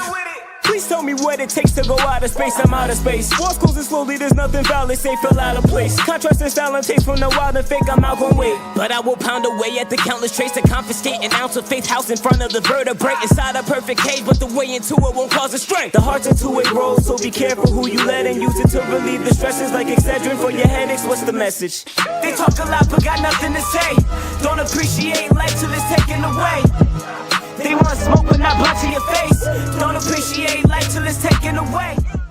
Please tell me what it takes to go out of space. I'm out of space. Walls closing slowly, there's nothing valid. Say feel out of place. Contrast and style and taste from the wild and fake. I'm out gon' wait. But I will pound away at the countless traits to confiscate an ounce of faith. House in front of the vertebrae. Inside a perfect cage, but the way into it won't cause a strain. The heart's a two-way road, so be careful who you let and use it to relieve the stresses like Excedrin for your headaches. What's the message? They talk a lot but got nothing to say. Don't appreciate life till it's taken away. They want smoke but not blood to your face. Don't appreciate life till it's taken away.